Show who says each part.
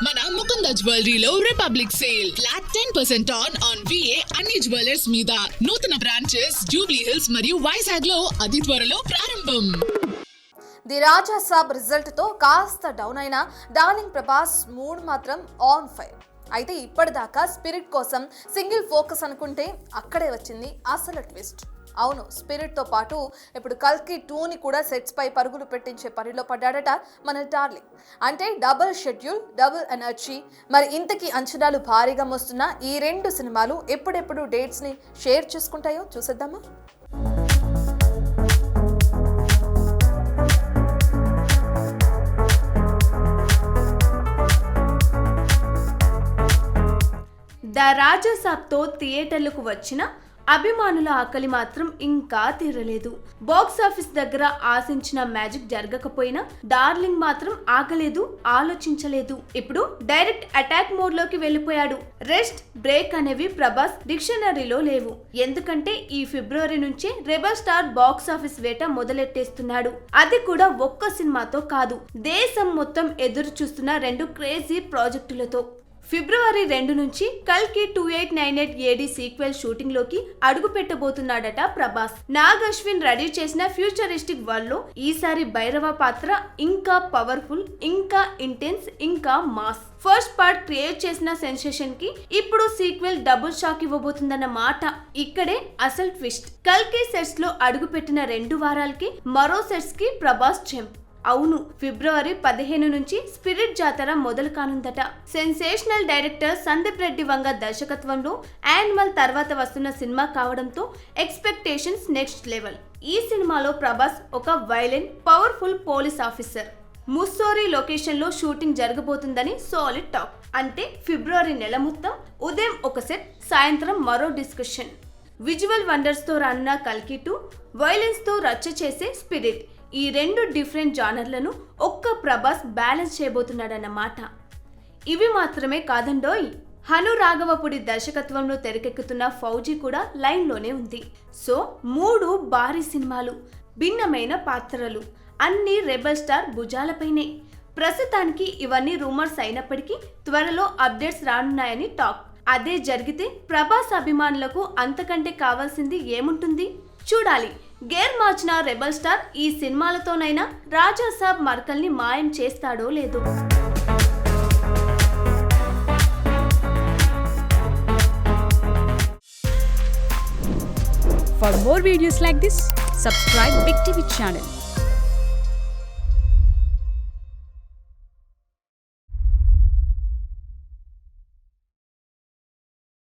Speaker 1: మన ముకుంద జ్యువెలరీలో republic sale flat 10% on VA అన్ని జ్యువెలర్స్ మీద. నూతన బ్రాంచెస్ జూబ్లీ హిల్స్ మరియు వైజాగ్ లో అతి త్వరలో ప్రారంభం.
Speaker 2: ది రాజా సాబ్ రిజల్ట్ తో కాస్త డౌన్ అయిన డార్లింగ్ ప్రభాస్ మూడ్ మాత్రం ఆన్ ఫైర్. అయితే ఇప్పటిదాకా స్పిరిట్ కోసం సింగిల్ ఫోకస్ అనుకుంటే అక్కడే వచ్చింది అసలు ట్విస్ట్. అవును, స్పిరిట్ తో పాటు ఇప్పుడు కల్కి 2ని కూడా సెట్స్ పై పరుగులు పెట్టించే పనిలో పడ్డాడట మన డార్లింగ్. అంటే డబుల్ షెడ్యూల్, డబుల్ ఎనర్జీ. మరి ఇంతకీ అంచనాలు భారీగా మోస్తున్న ఈ రెండు సినిమాలు ఎప్పుడెప్పుడు డేట్స్ ని షేర్ చేసుకుంటాయో చూసేద్దామా.
Speaker 3: ద రాజా సాబ్తో థియేటర్లకు వచ్చిన అభిమానుల ఆకలి మాత్రం ఇంకా తీరలేదు. బాక్స్ ఆఫీస్ దగ్గర ఆశించిన మ్యాజిక్ జరగకపోయినా డార్లింగ్ మాత్రం ఆగలేదు, ఆలోచించలేదు. ఇప్పుడు డైరెక్ట్ అటాక్ మోడ్ లోకి వెళ్ళిపోయాడు. రెస్ట్, బ్రేక్ అనేవి ప్రభాస్ డిక్షనరీలో లేవు. ఎందుకంటే ఈ ఫిబ్రవరి నుంచి రెబల్ స్టార్ బాక్స్ ఆఫీస్ వేట మొదలెట్టేస్తున్నాడు. అది కూడా ఒక్క సినిమాతో కాదు, దేశం మొత్తం ఎదురు చూస్తున్న 2 క్రేజీ ప్రాజెక్టులతో. ఫిబ్రవరి 2 నుంచి కల్కి 2898 AD సీక్వెల్ షూటింగ్ లోకి అడుగు పెట్టబోతున్నాడట ప్రభాస్. నాగ్ అశ్విన్ రెడీ చేసిన ఫ్యూచరిస్టిక్ వరల్డ్ లో ఈసారి భైరవ పాత్ర ఇంకా పవర్ఫుల్, ఇంకా ఇంటెన్స్, ఇంకా మాస్. ఫస్ట్ పార్ట్ క్రియేట్ చేసిన సెన్సేషన్ కి ఇప్పుడు సీక్వెల్ డబుల్ షాక్ ఇవ్వబోతుందన్న మాట. ఇక్కడే అసలు ట్విస్ట్. కల్కి సెట్స్ లో అడుగు పెట్టిన 2 వారాలకి మరో సెట్స్ కి ప్రభాస్ చెంప్. అవును, ఫిబ్రవరి 15 నుంచి స్పిరిట్ జాతర మొదలు కానుందట. సెన్సేషనల్ డైరెక్టర్ సందీప్ రెడ్డి వంగ దర్శకత్వంలో యానిమల్ తర్వాత వస్తున్న సినిమా కావడంతో ఎక్స్పెక్టేషన్స్ నెక్స్ట్ లెవెల్. ఈ సినిమాలో ప్రభాస్ ఒక violent, powerful police officer. Mussoorie location లో షూటింగ్ జరగబోతుందని సాలిడ్ టాక్. అంటే ఫిబ్రవరి నెల మొత్తం ఉదయం ఒక సెట్, సాయంత్రం మరో డిస్కషన్. విజువల్ వండర్స్ తో రానున్న కల్కి 2 వైలెన్స్ తో రచ్చ చేసే స్పిరిట్. ఈ 2 డిఫరెంట్ జానర్లను ఒక్క ప్రభాస్ బ్యాలెన్స్ చేయబోతున్నాడన్నమాట. ఇవి మాత్రమే కాదండోయ్, హను రాఘవపుడి దర్శకత్వంలో తెరకెక్కుతున్న ఫౌజీ కూడా లైన్ లోనే ఉంది. సో 3 భారీ సినిమాలు, భిన్నమైన పాత్రలు, అన్ని రెబల్ స్టార్ భుజాలపైనే. ప్రస్తుతానికి ఇవన్నీ రూమర్స్ అయినప్పటికీ త్వరలో అప్డేట్స్ రానున్నాయని టాక్. అదే జరిగితే ప్రభాస్ అభిమానులకు అంతకంటే కావాల్సింది ఏముంటుంది చూడాలి. గేర్ మార్చిన రెబల్ స్టార్ ఈ సినిమాలతోనైనా రాజా సాబ్ మర్కల్ని మాయం చేస్తాడో లేదో.
Speaker 4: For more videos like this, subscribe Big TV channel.